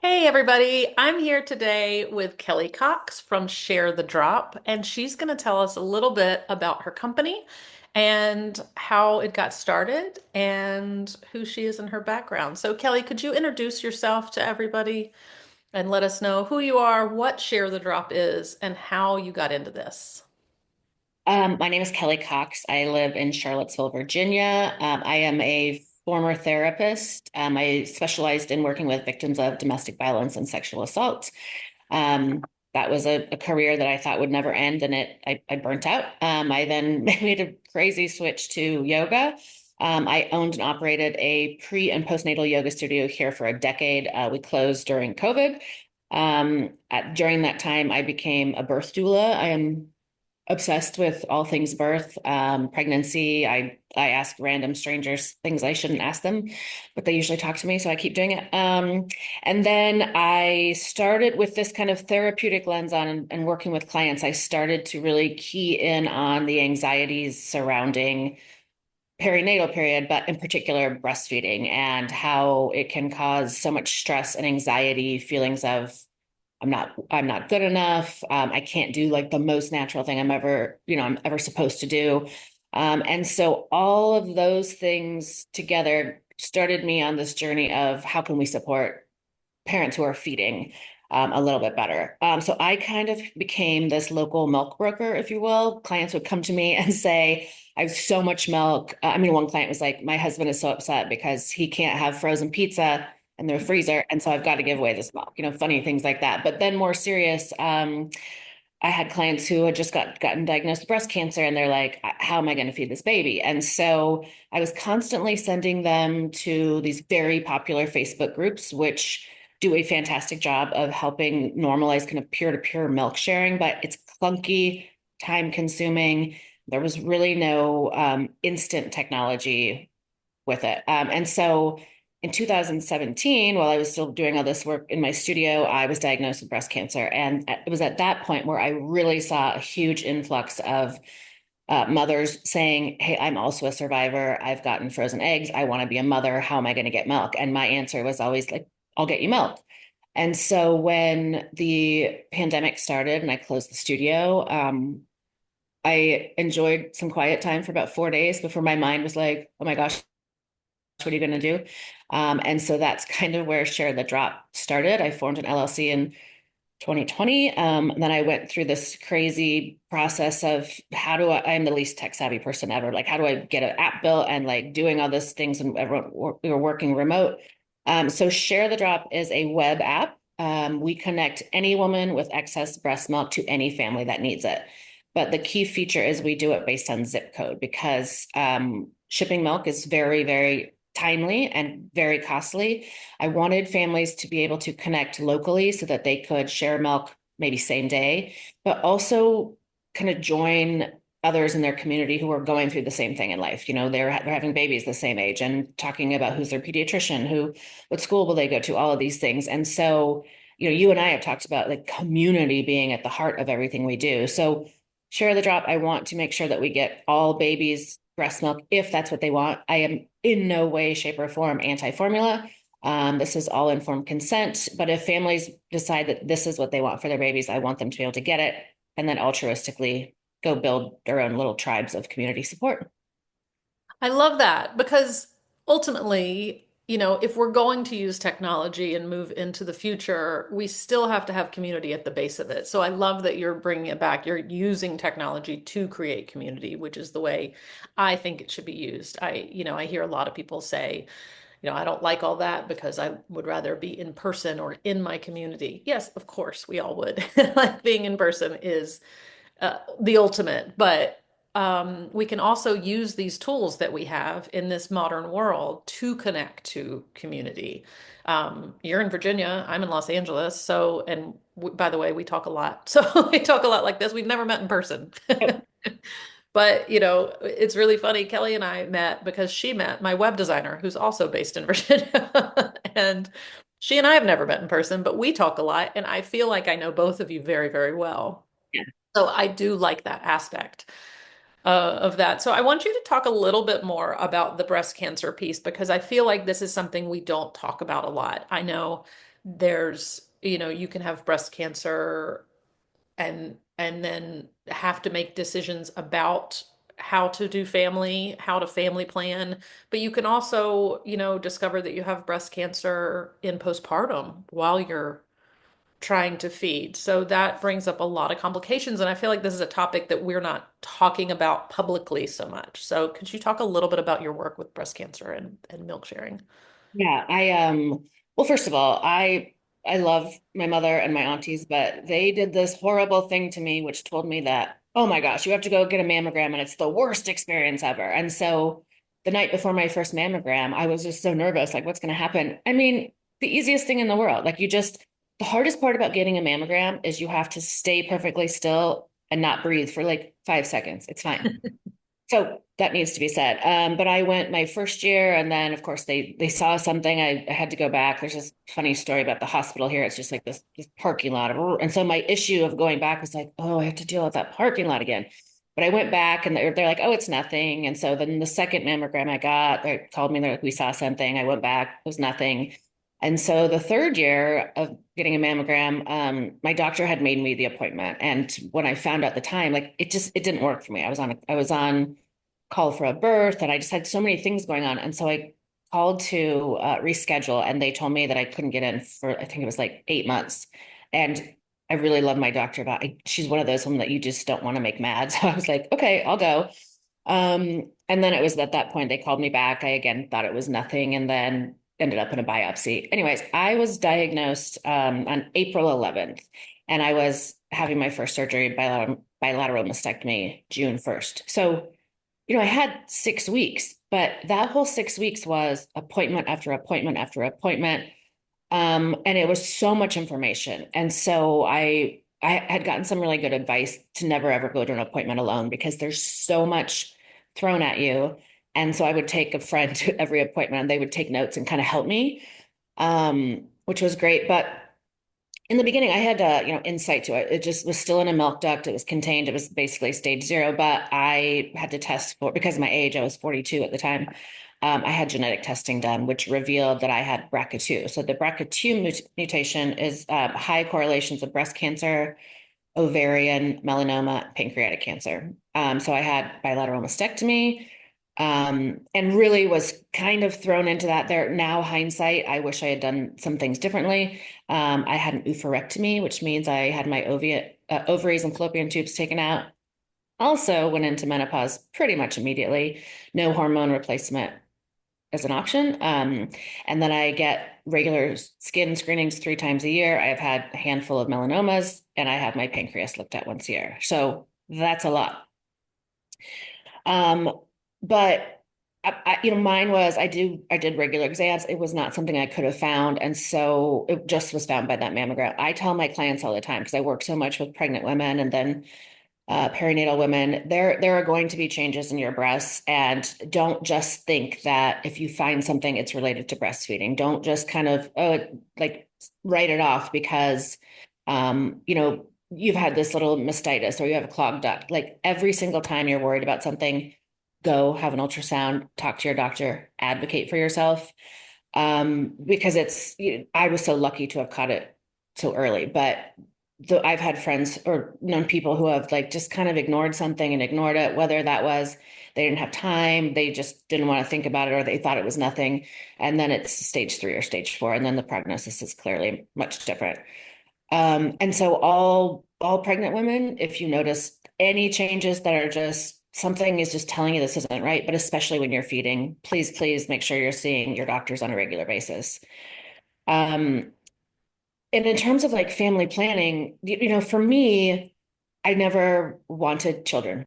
Hey everybody, I'm here today with Kelly Cox from Share the Drop, and she's going to tell us a little bit about her company and how it got started and who she is and her background. So, Kelly, could you introduce yourself to everybody and let us know who you are, what Share the Drop is, and how you got into this? My name is Kelly Cox. I live in Charlottesville, Virginia. I am a former therapist. I specialized in working with victims of domestic violence and sexual assault. Um, that was a career that I thought would never end, and I burnt out. I then made a crazy switch to yoga. I owned and operated a pre and postnatal yoga studio here for a decade. We closed during COVID. During that time, I became a birth doula. I am obsessed with all things birth, pregnancy. I ask random strangers things I shouldn't ask them, but they usually talk to me, so I keep doing it. And then I started with this kind of therapeutic lens on and working with clients. I started to really key in on the anxieties surrounding perinatal period, but in particular breastfeeding and how it can cause so much stress and anxiety, feelings of I'm not good enough. I can't do like the most natural thing I'm ever supposed to do. And so all of those things together started me on this journey of how can we support parents who are feeding a little bit better. So I kind of became this local milk broker, if you will. Clients would come to me and say, I have so much milk. One client was like, my husband is so upset because he can't have frozen pizza in their freezer. And so I've got to give away this milk, funny things like that. But then more serious, I had clients who had just gotten diagnosed with breast cancer and they're like, how am I going to feed this baby? And so I was constantly sending them to these very popular Facebook groups, which do a fantastic job of helping normalize kind of peer-to-peer milk sharing, but it's clunky, time consuming. There was really no instant technology with it. And so in 2017, while I was still doing all this work in my studio, I was diagnosed with breast cancer. And it was at that point where I really saw a huge influx of mothers saying, hey, I'm also a survivor. I've gotten frozen eggs. I want to be a mother. How am I going to get milk? And my answer was always like, I'll get you milk. And so when the pandemic started and I closed the studio, I enjoyed some quiet time for about 4 days before my mind was like, oh my gosh, what are you going to do? And so that's kind of where Share the Drop started. I formed an LLC in 2020. And then I went through this crazy process of I'm the least tech savvy person ever. Like, how do I get an app built and like doing all these things? And we were working remote. So Share the Drop is a web app. We connect any woman with excess breast milk to any family that needs it. But the key feature is we do it based on zip code because shipping milk is very, very timely and very costly. I wanted families to be able to connect locally so that they could share milk maybe same day, but also kind of join others in their community who are going through the same thing in life. They're having babies the same age and talking about who's their pediatrician, what school will they go to, all of these things. And so, you and I have talked about like community being at the heart of everything we do. So Share the Drop, I want to make sure that we get all babies breast milk if that's what they want. I am in no way, shape, or form anti-formula. This is all informed consent. But if families decide that this is what they want for their babies, I want them to be able to get it and then altruistically go build their own little tribes of community support. I love that because ultimately, if we're going to use technology and move into the future, we still have to have community at the base of it. So I love that you're bringing it back. You're using technology to create community, which is the way I think it should be used. I hear a lot of people say, I don't like all that because I would rather be in person or in my community. Yes, of course, we all would. Like being in person is the ultimate, but we can also use these tools that we have in this modern world to connect to community. You're in Virginia, I'm in Los Angeles, so and by the way, we talk a lot. So we talk a lot like this. We've never met in person. But, it's really funny. Kelly and I met because she met my web designer, who's also based in Virginia. And she and I have never met in person, but we talk a lot. And I feel like I know both of you very, very well. Yeah. So I do like that aspect of that. So I want you to talk a little bit more about the breast cancer piece because I feel like this is something we don't talk about a lot. I know you can have breast cancer and then have to make decisions about how to do how to family plan. But you can also, discover that you have breast cancer in postpartum while you're trying to feed. So that brings up a lot of complications. And I feel like this is a topic that we're not talking about publicly so much. So could you talk a little bit about your work with breast cancer and milk sharing? Yeah, well, first of all, I love my mother and my aunties, but they did this horrible thing to me, which told me that, oh my gosh, you have to go get a mammogram and it's the worst experience ever. And so the night before my first mammogram, I was just so nervous, like what's going to happen? I mean, the easiest thing in the world. The hardest part about getting a mammogram is you have to stay perfectly still and not breathe for like 5 seconds. It's fine. So that needs to be said. But I went my first year, and then of course they saw something. I had to go back. There's this funny story about the hospital here. It's just like this parking lot, and so my issue of going back was like, oh, I have to deal with that parking lot again. But I went back, and they're like, oh, it's nothing. And so then the second mammogram I got, they called me. They're like, we saw something. I went back, it was nothing. And so the third year of getting a mammogram, my doctor had made me the appointment. And when I found out the time, like it didn't work for me. I was on call for a birth, and I just had so many things going on. And so I called to reschedule, and they told me that I couldn't get in for, I think it was like 8 months. And I really love my doctor about it. She's one of those women that you just don't want to make mad. So I was like, okay, I'll go. And then it was at that point they called me back. I again thought it was nothing, and then ended up in a biopsy. Anyways, I was diagnosed on April 11th, and I was having my first surgery, bilateral mastectomy, June 1st. So I had 6 weeks, but that whole 6 weeks was appointment after appointment after appointment. And it was so much information. And so I had gotten some really good advice to never ever go to an appointment alone because there's so much thrown at you. And so I would take a friend to every appointment and they would take notes and kind of help me, which was great. But in the beginning, I had insight to it. It just was still in a milk duct. It was contained. It was basically stage 0, but I had to test for, because of my age, I was 42 at the time. I had genetic testing done, which revealed that I had BRCA2. So the BRCA2 mutation is high correlations with breast cancer, ovarian, melanoma, pancreatic cancer. So I had bilateral mastectomy, and really was kind of thrown into that there. Now, hindsight, I wish I had done some things differently. I had an oophorectomy, which means I had my ovaries and fallopian tubes taken out. Also went into menopause pretty much immediately. No hormone replacement as an option. And then I get regular skin screenings 3 times a year. I've had a handful of melanomas, and I have my pancreas looked at once a year. So that's a lot. Um, but mine was I did regular exams. It was not something I could have found, and so it just was found by that mammogram. I tell my clients all the time because I work so much with pregnant women and then perinatal women. There are going to be changes in your breasts, and don't just think that if you find something, it's related to breastfeeding. Don't just kind of like write it off because you've had this little mastitis or you have a clogged duct. Like every single time you're worried about something, go have an ultrasound, talk to your doctor, advocate for yourself. Because I was so lucky to have caught it so early, but I've had friends or known people who have like just kind of ignored something and ignored it, whether that was they didn't have time, they just didn't want to think about it, or they thought it was nothing. And then it's stage 3 or stage 4, and then the prognosis is clearly much different. And so all pregnant women, if you notice any changes that are just something is just telling you this isn't right, but especially when you're feeding, please make sure you're seeing your doctors on a regular basis. Um, and in terms of like family planning, for me, I never wanted children.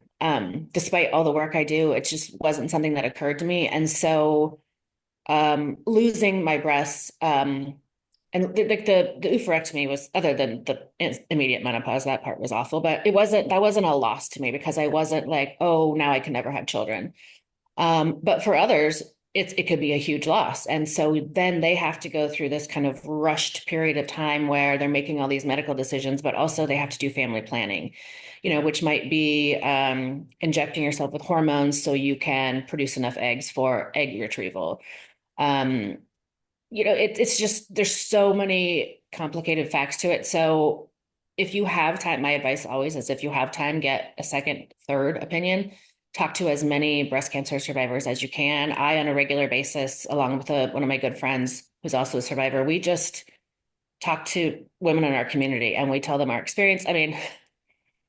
Despite all the work I do, it just wasn't something that occurred to me. And so losing my breasts, and like the oophorectomy was, other than the immediate menopause, that part was awful, but that wasn't a loss to me because I wasn't like, oh, now I can never have children. But for others, it could be a huge loss. And so then they have to go through this kind of rushed period of time where they're making all these medical decisions, but also they have to do family planning, which might be injecting yourself with hormones so you can produce enough eggs for egg retrieval. Um, it's just there's so many complicated facts to it. So if you have time, my advice always is if you have time, get a second, third opinion. Talk to as many breast cancer survivors as you can. I, on a regular basis, along with one of my good friends who's also a survivor, we just talk to women in our community and we tell them our experience. I mean,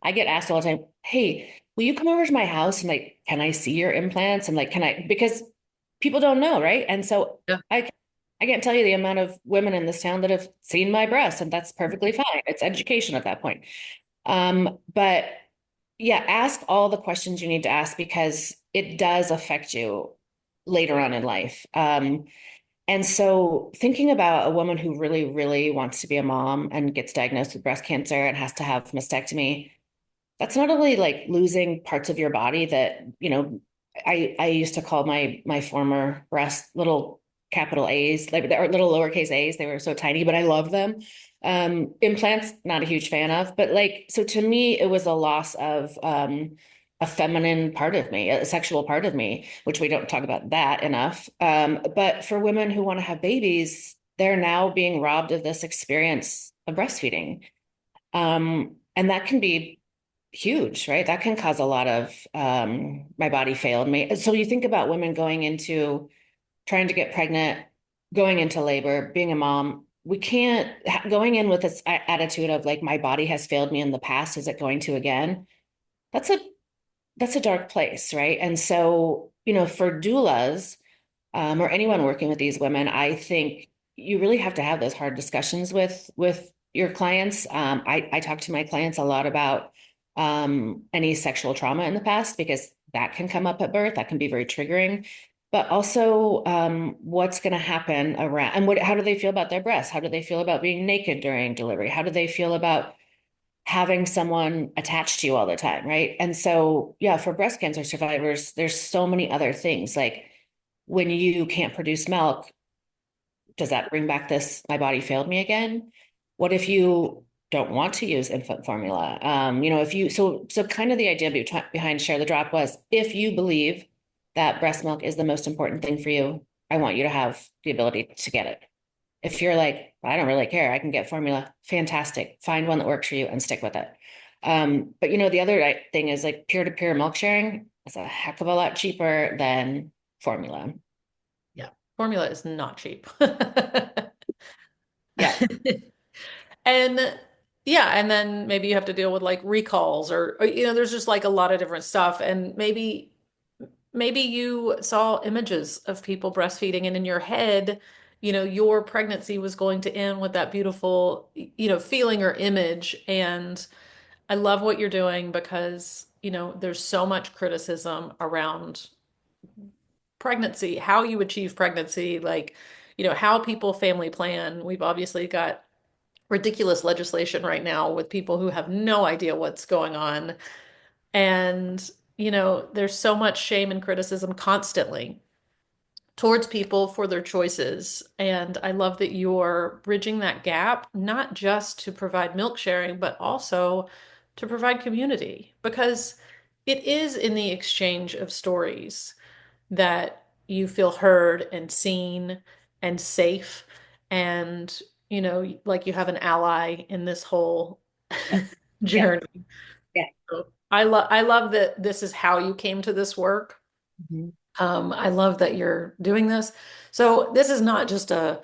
I get asked all the time, hey, will you come over to my house and like, can I see your implants? And like, can I, because people don't know, right? And so Yeah. I can't tell you the amount of women in this town that have seen my breasts, and that's perfectly fine. It's education at that point. But yeah, ask all the questions you need to ask because it does affect you later on in life. And so thinking about a woman who really, really wants to be a mom and gets diagnosed with breast cancer and has to have mastectomy, that's not only like losing parts of your body that, I used to call my former breast little capital A's, like or little lowercase A's. They were so tiny, but I love them. Implants, not a huge fan of, but like, so to me, it was a loss of a feminine part of me, a sexual part of me, which we don't talk about that enough. But for women who want to have babies, they're now being robbed of this experience of breastfeeding. And that can be huge, right? That can cause a lot of my body failed me. So you think about women going into trying to get pregnant, going into labor, being a mom. We can't going in with this attitude of like my body has failed me in the past. Is it going to again? That's a that's a dark place, right? And so, for doulas, or anyone working with these women, I think you really have to have those hard discussions with your clients. I talk to my clients a lot about any sexual trauma in the past because that can come up at birth. That can be very triggering. But also, what's going to happen around, and how do they feel about their breasts? How do they feel about being naked during delivery? How do they feel about having someone attached to you all the time, right? And so, yeah, for breast cancer survivors, there's so many other things like when you can't produce milk, does that bring back this, my body failed me again? What if you don't want to use infant formula? If you, so kind of the idea behind Share the Drop was if you believe that breast milk is the most important thing for you, I want you to have the ability to get it. If you're like, I don't really care, I can get formula, fantastic. Find one that works for you and stick with it. But the other thing is like peer-to-peer milk sharing is a heck of a lot cheaper than formula. Yeah. Formula is not cheap. Yeah. And yeah, and then maybe you have to deal with like recalls or there's just like a lot of different stuff. And maybe you saw images of people breastfeeding and in your head, your pregnancy was going to end with that beautiful, feeling or image. And I love what you're doing because, there's so much criticism around pregnancy, how you achieve pregnancy, like, how people family plan. We've obviously got ridiculous legislation right now with people who have no idea what's going on. And, there's so much shame and criticism constantly towards people for their choices. And I love that you're bridging that gap, not just to provide milk sharing, but also to provide community, because it is in the exchange of stories that you feel heard and seen and safe and like you have an ally in this whole Yeah. Yeah. journey. Yeah. So I love that this is how you came to this work. Mhm. I love that you're doing this. So this is not just a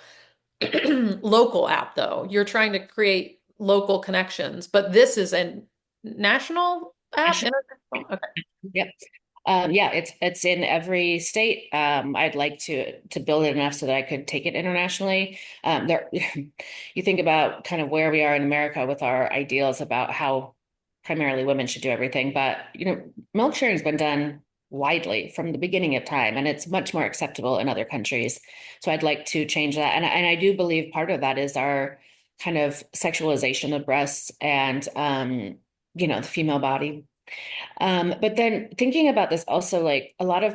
local app though. You're trying to create local connections, but this is a national app, international. Okay. Yep. Yeah, it's in every state. I'd like to build it enough so that I could take it internationally. You think about kind of where we are in America with our ideals about how primarily women should do everything, but milk sharing has been done widely from the beginning of time, and it's much more acceptable in other countries. So I'd like to change that, and I do believe part of that is our kind of sexualization of breasts and the female body. But then thinking about this also, like a lot of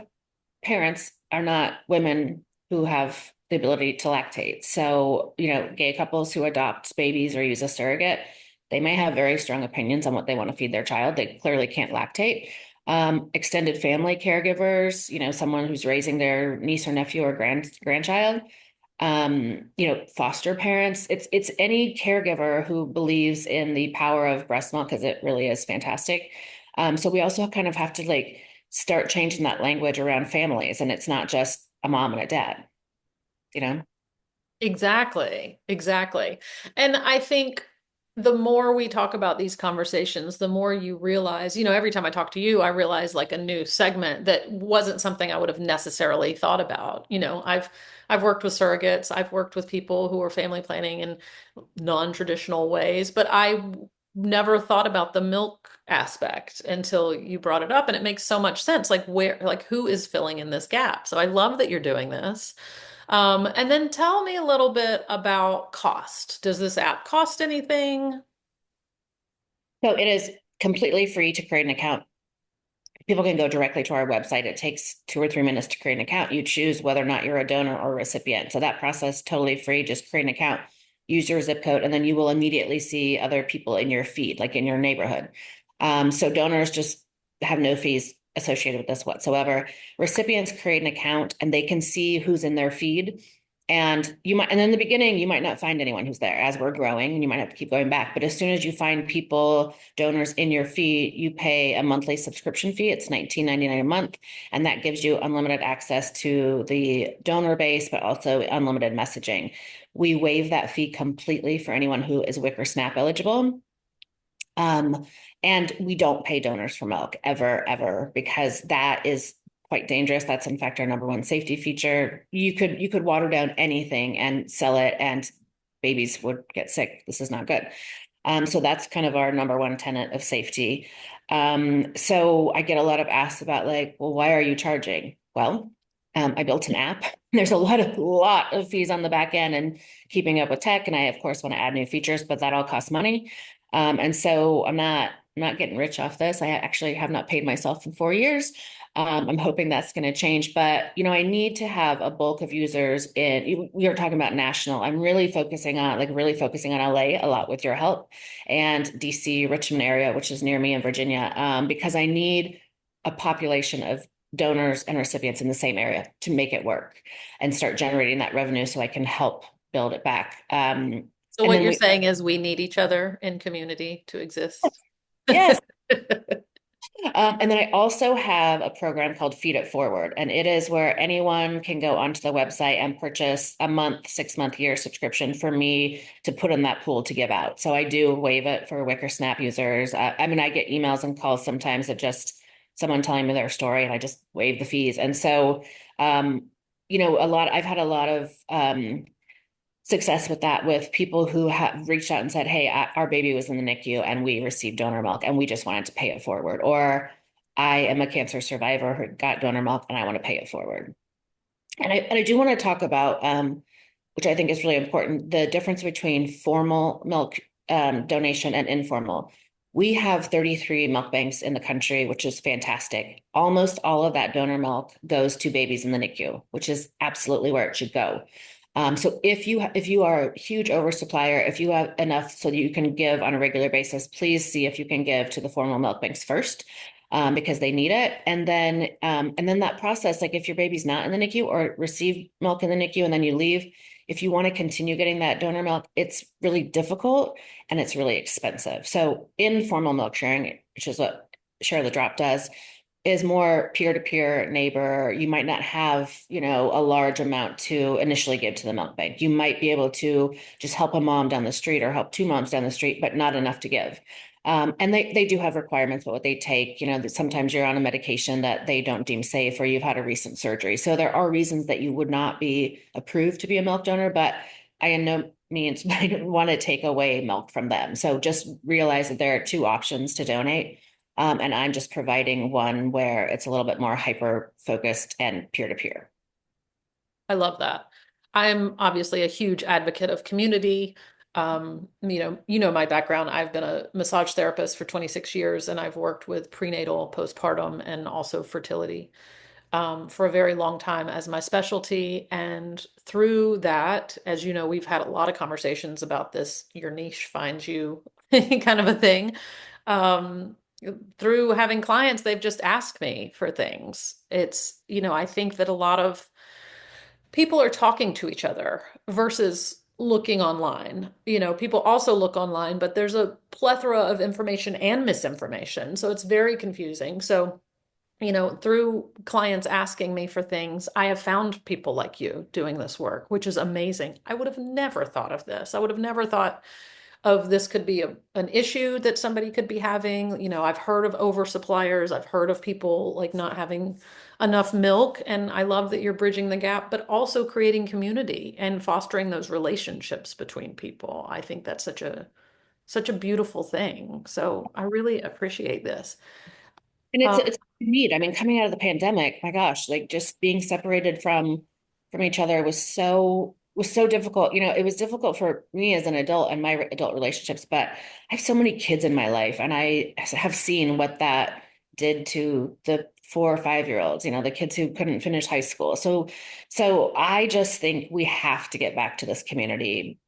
parents are not women who have the ability to lactate. So, gay couples who adopt babies or use a surrogate, they may have very strong opinions on what they want to feed their child. They clearly can't lactate. Extended family caregivers, someone who's raising their niece or nephew or grandchild. foster parents. It's any caregiver who believes in the power of breast milk because it really is fantastic. So we also kind of have to like start changing that language around families, and it's not just a mom and a dad, you know? Exactly, exactly. And I think the more we talk about these conversations, the more you realize, every time I talk to you, I realize like a new segment that wasn't something I would have necessarily thought about. I've worked with surrogates, I've worked with people who are family planning in non-traditional ways, but I never thought about the milk aspect until you brought it up, and it makes so much sense. Who is filling in this gap? So I love that you're doing this. And then tell me a little bit about cost. Does this app cost anything? So it is completely free to create an account. People can go directly to our website. It takes 2 or 3 minutes to create an account. You choose whether or not you're a donor or a recipient. So that process totally free. Just create an account, use your zip code, and then you will immediately see other people in your feed, like in your neighborhood. So donors just have no fees associated with this whatsoever. Recipients create an account and they can see who's in their feed. And in the beginning, you might not find anyone who's there as we're growing, and you might have to keep going back. But as soon as you find people, donors in your fee, you pay a monthly subscription fee. It's $19.99 a month. And that gives you unlimited access to the donor base, but also unlimited messaging. We waive that fee completely for anyone who is WIC or SNAP eligible. Um, and we don't pay donors for milk ever, ever, because that is quite dangerous. That's in fact our number one safety feature. You could water down anything and sell it, and babies would get sick. This is not good. So that's kind of our number one tenet of safety. So I get a lot of asks about like, well, why are you charging? Well, I built an app. There's a lot of fees on the back end and keeping up with tech, and I of course want to add new features, but that all costs money. And so I'm not getting rich off this. I actually have not paid myself in 4 years. I'm hoping that's going to change, but I need to have a bulk of users we are talking about national. I'm really focusing on LA a lot with your help, and DC, Richmond area, which is near me in Virginia, because I need a population of donors and recipients in the same area to make it work and start generating that revenue so I can help build it back. So And what then you're we, saying is we need each other in community to exist. yes. And then I also have a program called Feed It Forward, and it is where anyone can go onto the website and purchase a month, 6 month, year subscription for me to put in that pool to give out. So I do waive it for Wicker Snap users. I mean, I get emails and calls sometimes of just someone telling me their story, and I just waive the fees. And so, I've had a lot of success with that with people who have reached out and said, hey, our baby was in the NICU and we received donor milk and we just wanted to pay it forward. Or I am a cancer survivor who got donor milk and I want to pay it forward. And I do want to talk about, which I think is really important, the difference between formal milk donation and informal. We have 33 milk banks in the country, which is fantastic. Almost all of that donor milk goes to babies in the NICU, which is absolutely where it should go. So if you are a huge oversupplier, if you have enough so that you can give on a regular basis, please see if you can give to the formal milk banks first, because they need it. And then that process, like if your baby's not in the NICU or receive milk in the NICU and then you leave, if you want to continue getting that donor milk, it's really difficult and it's really expensive. So informal milk sharing, which is what Share the Drop does, is more peer-to-peer neighbor. You might not have, a large amount to initially give to the milk bank. You might be able to just help a mom down the street or help two moms down the street, but not enough to give. And they do have requirements, but what they take, that sometimes you're on a medication that they don't deem safe or you've had a recent surgery. So there are reasons that you would not be approved to be a milk donor, but I in no means want to take away milk from them. So just realize that there are two options to donate. And I'm just providing one where it's a little bit more hyper focused and peer to peer. I love that. I'm obviously a huge advocate of community. You know my background. I've been a massage therapist for 26 years, and I've worked with prenatal, postpartum, and also fertility for a very long time as my specialty. And through that, as you know, we've had a lot of conversations about this, your niche finds you kind of a thing. Um, Through having clients, they've just asked me for things. I think that a lot of people are talking to each other versus looking online. People also look online, but there's a plethora of information and misinformation. So it's very confusing. So, through clients asking me for things, I have found people like you doing this work, which is amazing. I would have never thought of this. I would have never thought of this could be an issue that somebody could be having. I've heard of oversuppliers. I've heard of people like not having enough milk. And I love that you're bridging the gap, but also creating community and fostering those relationships between people. I think that's such a beautiful thing. So I really appreciate this. And Um, it's neat. I mean, coming out of the pandemic, my gosh, like just being separated from each other was so difficult. You know, it was difficult for me as an adult and my adult relationships, but I have so many kids in my life, and I have seen what that did to the 4 or 5 year olds, you know, the kids who couldn't finish high school. So I just think we have to get back to this community.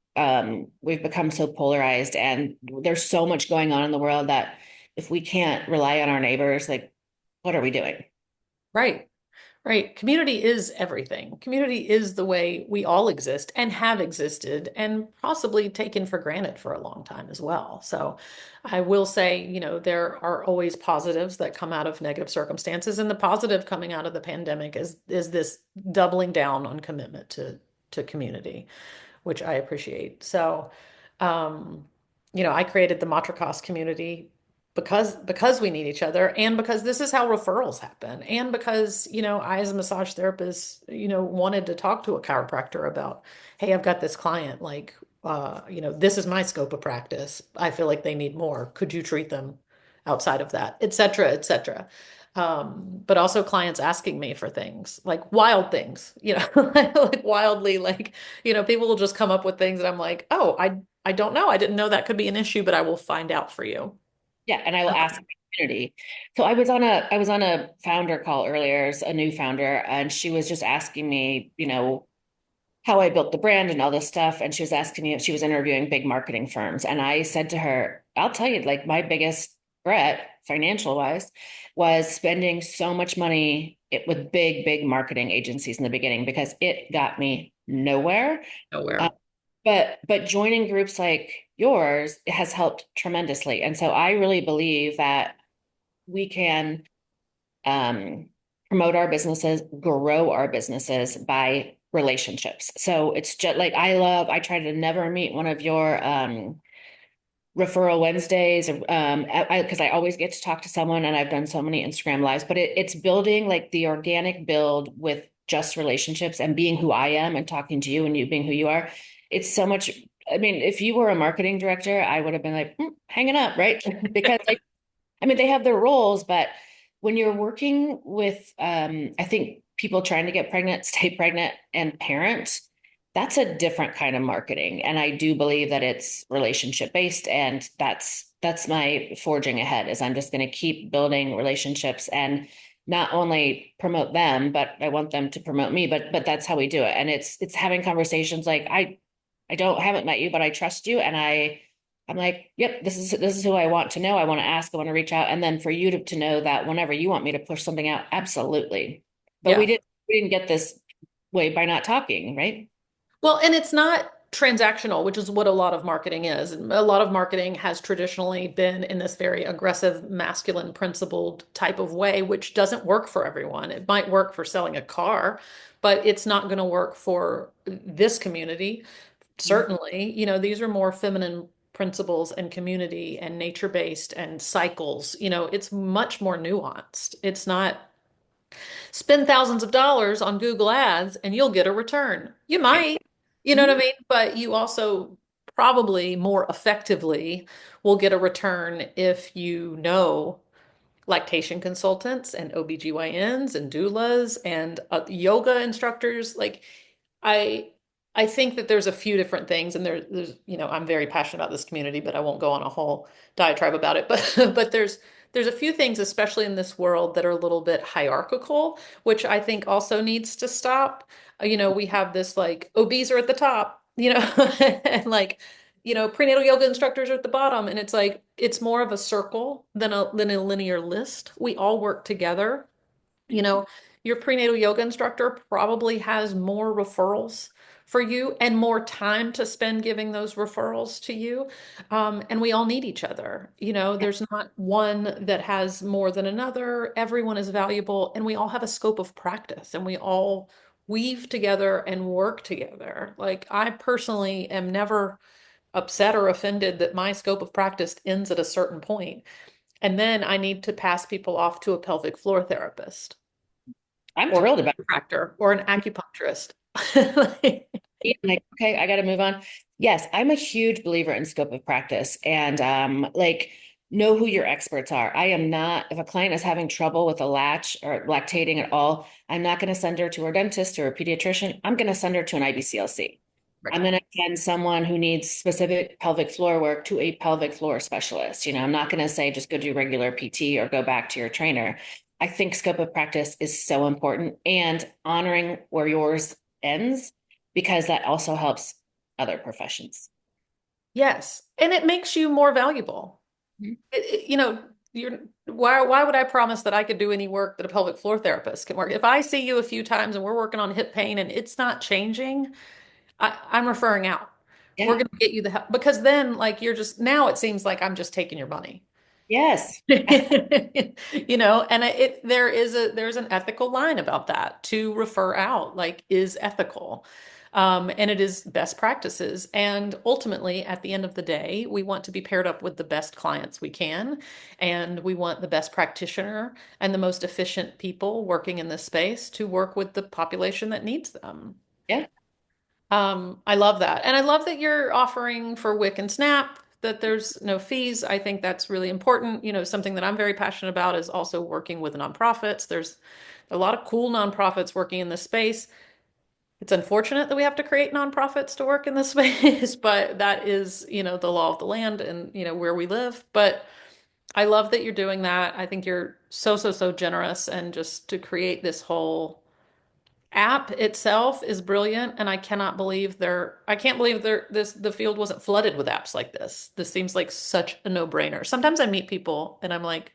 We've become so polarized, and there's so much going on in the world that if we can't rely on our neighbors, like, what are we doing? right. Right. Community is everything. Community is the way we all exist and have existed and possibly taken for granted for a long time as well. So I will say, there are always positives that come out of negative circumstances. And the positive coming out of the pandemic is this doubling down on commitment to community, which I appreciate. So, um, I created the Matrikas community because we need each other and because this is how referrals happen and because, I as a massage therapist, wanted to talk to a chiropractor about, hey, I've got this client, like, this is my scope of practice. I feel like they need more. Could you treat them outside of that, et cetera, et cetera. But also clients asking me for things like wild things, like wildly, like, people will just come up with things and I'm like, oh, I don't know. I didn't know that could be an issue, but I will find out for you. Yeah, and I will ask the community. So I was on a founder call earlier, a new founder, and she was just asking me, you know, how I built the brand and all this stuff. And she was asking me if she was interviewing big marketing firms. And I said to her, I'll tell you, like my biggest regret, financial wise, was spending so much money with big marketing agencies in the beginning because it got me nowhere. Uh, Nowhere. but joining groups like yours has helped tremendously. And so I really believe that we can um, promote our businesses, grow our businesses by relationships. So it's just like I try to never meet one of your referral Wednesdays, because I always get to talk to someone, and I've done so many Instagram lives, but it's building like the organic build with just relationships and being who I am and talking to you and you being who you are. It's so much. I mean, if you were a marketing director, I would have been like, hanging up, right? Because like I mean, they have their roles, but when you're working with, I think people trying to get pregnant, stay pregnant, and parent, that's a different kind of marketing. And I do believe that it's relationship based, and that's my forging ahead. Is I'm just going to keep building relationships and not only promote them, but I want them to promote me. But that's how we do it. And it's having conversations like I don't haven't met you, but I trust you, and I'm like, yep, this is who I want to know. I want to ask, I want to reach out. And then for you to know that whenever you want me to push something out, absolutely. But Yeah. we didn't get this way by not talking, right? Well, and it's not transactional, which is what a lot of marketing is. And a lot of marketing has traditionally been in this very aggressive, masculine, principled type of way, which doesn't work for everyone. It might work for selling a car, but it's not going to work for this community. Certainly, these are more feminine principles and community and nature-based and cycles. It's much more nuanced. It's not spend thousands of dollars on Google Ads and you'll get a return. You Right. might, you know what I Mhm. mean? But you also probably more effectively will get a return if you know lactation consultants and OBGYNs and doulas and yoga instructors. Like I I think that there's a few different things and there's I'm very passionate about this community, but I won't go on a whole diatribe about it. But but there's a few things, especially in this world, that are a little bit hierarchical, which I think also needs to stop. We have this like OBs are at the top, and like, prenatal yoga instructors are at the bottom, and it's like it's more of a circle than a linear list. We all work together. You know, your prenatal yoga instructor probably has more referrals for you and more time to spend giving those referrals to you. And we all need each other. There's not one that has more than another. Everyone is valuable, and we all have a scope of practice, and we all weave together and work together. Like, I personally am never upset or offended that my scope of practice ends at a certain point. And then I need to pass people off to a pelvic floor therapist I'm or thrilled about a chiropractor or an acupuncturist. it. Like, okay, I got to move on. Yes, I'm a huge believer in scope of practice and like know who your experts are. I am not, if a client is having trouble with a latch or lactating at all, I'm not going to send her to her dentist or a pediatrician. I'm going to send her to an IBCLC. Right. I'm going to send someone who needs specific pelvic floor work to a pelvic floor specialist. I'm not going to say just go do regular PT or go back to your trainer. I think scope of practice is so important and honoring where yours ends because that also helps other professions. Yes. And it makes you more valuable. Mhm. You're why would I promise that I could do any work that a pelvic floor therapist can work? If I see you a few times and we're working on hip pain and it's not changing, I'm referring out. We're Yeah. going to get you the help because then, like, you're just now it seems like I'm just taking your money. Yes. And there's an ethical line about that. To refer out, like, is ethical. And it is best practices. And ultimately, at the end of the day, we want to be paired up with the best clients we can. And we want the best practitioner and the most efficient people working in this space to work with the population that needs them. Yeah. I love that. And I love that you're offering for WIC and SNAP, that there's no fees. I think that's really important. Something that I'm very passionate about is also working with nonprofits. There's a lot of cool nonprofits working in this space. It's unfortunate that we have to create nonprofits to work in this space, but that is, the law of the land and, where we live. But I love that you're doing that. I think you're so, so, so generous, and just to create this whole app itself is brilliant, and I can't believe the field wasn't flooded with apps like this. This seems like such a no-brainer. Sometimes I meet people and I'm like,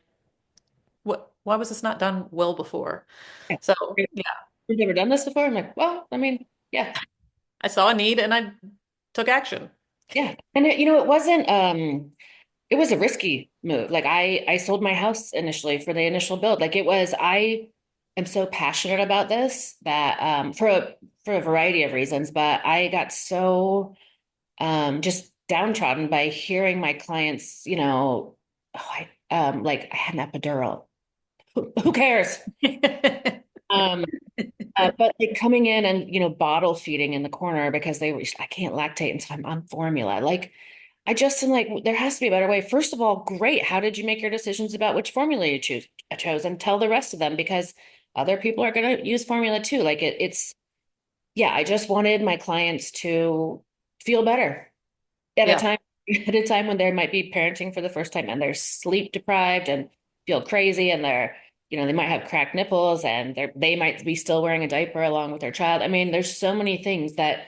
why was this not done well before? Yeah. So yeah, You've never done this before? I'm like, well, I mean, yeah. I saw a need and I took action. Yeah. And it wasn't it was a risky move. Like I sold my house initially for the initial build. Like it was, I am so passionate about this that for a variety of reasons, but I got so just downtrodden by hearing my clients, like I had an epidural. Who cares? Um, but like coming in and bottle feeding in the corner because I can't lactate and so I'm on formula. Like I just am like there has to be a better way. First of all, great. How did you make your decisions about which formula you chose and tell the rest of them because other people are going to use formula too. Like it's yeah. I just wanted my clients to feel better at a Yeah. time at a time when they might be parenting for the first time and they're sleep deprived and feel crazy and they might have cracked nipples and they might be still wearing a diaper along with their child. I mean, there's so many things that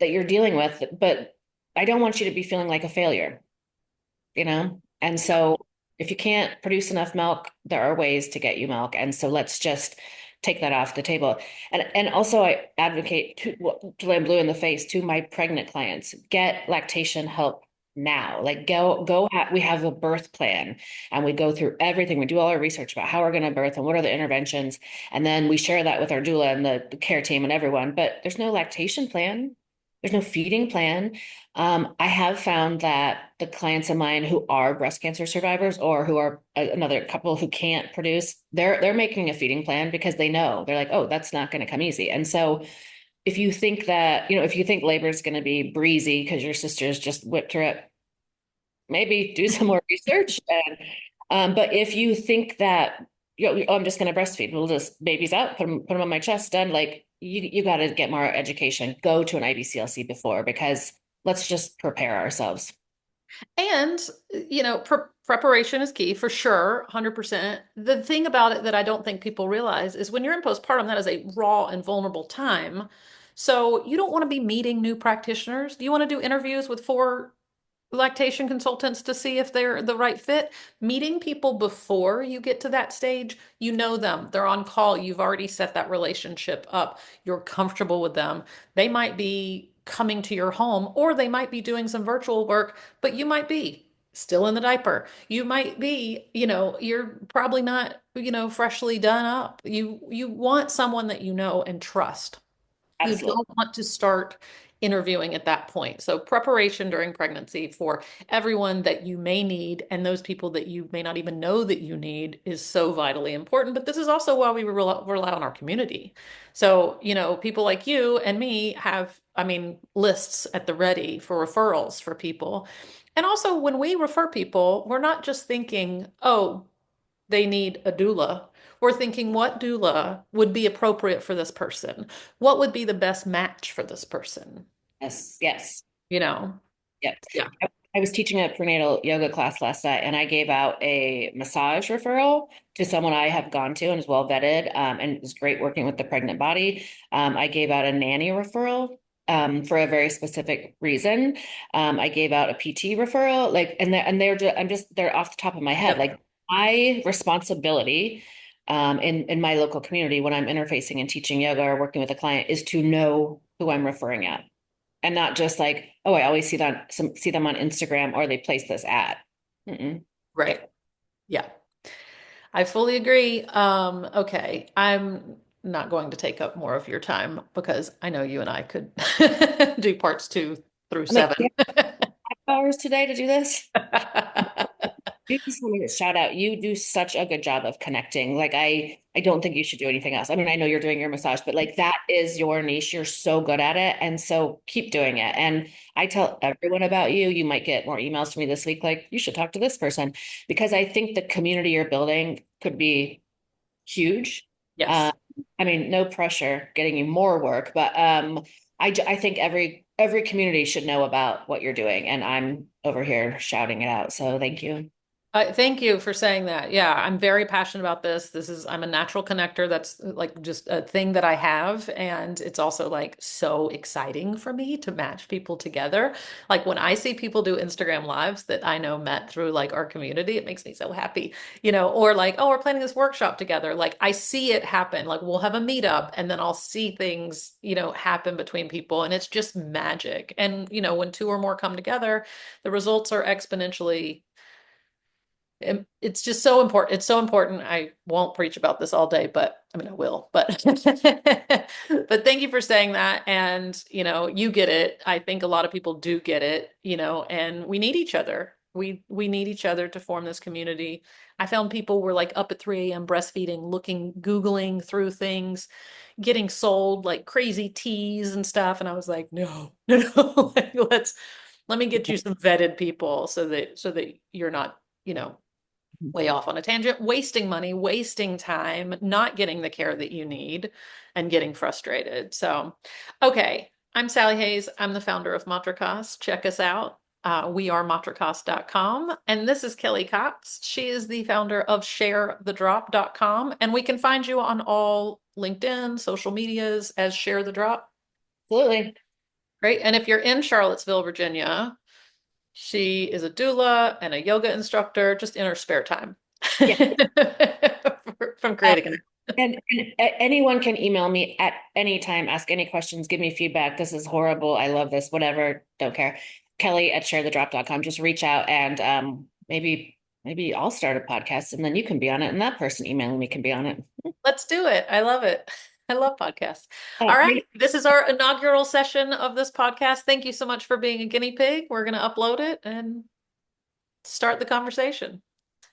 you're dealing with, but I don't want you to be feeling like a failure. And so if you can't produce enough milk, there are ways to get you milk. And so let's just take that off the table. And also I advocate to I'm blue in the face to my pregnant clients, get lactation help now. Like we have a birth plan and we go through everything. We do all our research about how we're going to birth and what are the interventions. And then we share that with our doula and the care team and everyone, but there's no lactation plan. There's no feeding plan. I have found that the clients of mine who are breast cancer survivors or who are another couple who can't produce, they're making a feeding plan because they know they're like, oh, that's not going to come easy. And so if you think that, if you think labor is going to be breezy because your sister's just whipped her up, maybe do some more research. But if you think that, oh, I'm just going to breastfeed, we'll just babies out, put them on my chest, done. Like you got to get more education. Go to an IBCLC before because let's just prepare ourselves. And, preparation is key for sure, 100%. The thing about it that I don't think people realize is when you're in postpartum, that is a raw and vulnerable time. So you don't want to be meeting new practitioners. You want to do interviews with four lactation consultants to see if they're the right fit. Meeting people before you get to that stage, you know them, they're on call, you've already set that relationship up, you're comfortable with them. They might be coming to your home or they might be doing some virtual work, but you might be still in the diaper. You might be, you're probably not, freshly done up. You want someone that you know and trust. You Absolutely. don't want to start interviewing at that point. So, preparation during pregnancy for everyone that you may need and those people that you may not even know that you need is so vitally important. But this is also why we rely on our community. So, people like you and me have, I mean, lists at the ready for referrals for people. And also, when we refer people, we're not just thinking, oh, they need a doula. We're thinking what doula would be appropriate for this person? What would be the best match for this person? Yes. Yes. You know? Yep. Yeah. I was teaching a prenatal yoga class last night, and I gave out a massage referral to someone I have gone to and is well vetted, and it was great working with the pregnant body. I gave out a nanny referral for a very specific reason. I gave out a PT referral, like, and they're just, they're off the top of my head. Yep. Like my responsibility in my local community when I'm interfacing and teaching yoga or working with a client is to know who I'm referring at and not just like, oh, I always see them on Instagram or they place this ad. Mm-mm. Right. Yep. Yeah. I fully agree. Okay. I'm not going to take up more of your time because I know you and I could do parts 2 through I'm like, 7. you have hours today to do this. You just want me to shout out. You do such a good job of connecting. Like I don't think you should do anything else. I mean, I know you're doing your massage, but like that is your niche. You're so good at it. And so keep doing it. And I tell everyone about you. You might get more emails from me this week, like you should talk to this person because I think the community you're building could be huge. Uh, Yes. I mean, no pressure getting you more work, but I think every community should know about what you're doing, and I'm over here shouting it out. So thank you. Thank you for saying that. Yeah, I'm very passionate about this. I'm a natural connector. That's like just a thing that I have. And it's also like so exciting for me to match people together. Like when I see people do Instagram lives that I know met through like our community, it makes me so happy, or like, oh, we're planning this workshop together. Like I see it happen. Like we'll have a meetup and then I'll see things, happen between people. And it's just magic. And, when two or more come together, the results are exponentially it's just so important. It's so important. I won't preach about this all day, but I mean, I will, but but thank you for saying that. And, you get it. I think a lot of people do get it, and we need each other. We need each other to form this community. I found people were like up at 3 a.m. breastfeeding, looking, Googling through things, getting sold like crazy teas and stuff. And I was like, no, no, no, like, let me get you some vetted people so that you're not, way off on a tangent, wasting money, wasting time, not getting the care that you need, and getting frustrated. So, okay, I'm Sally Hayes. I'm the founder of Matrikas. Check us out. We are matrikas.com. And this is Kelly Cox. She is the founder of sharethedrop.com. And we can find you on all LinkedIn, social medias as Share the Drop. Absolutely. Great. And if you're in Charlottesville, Virginia, she is a doula and a yoga instructor just in her spare time Yeah. from Um, creating. anyone can email me at any time, ask any questions, give me feedback. This is horrible. I love this, whatever. Don't care. Kelly at sharethedrop.com. Just reach out and maybe I'll start a podcast and then you can be on it and that person emailing me can be on it. Let's do it. I love it. I love podcasts. All right. Great. This is our inaugural session of this podcast. Thank you so much for being a guinea pig. We're going to upload it and start the conversation.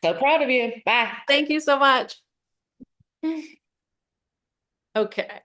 So proud of you. Bye. Thank you so much. Okay.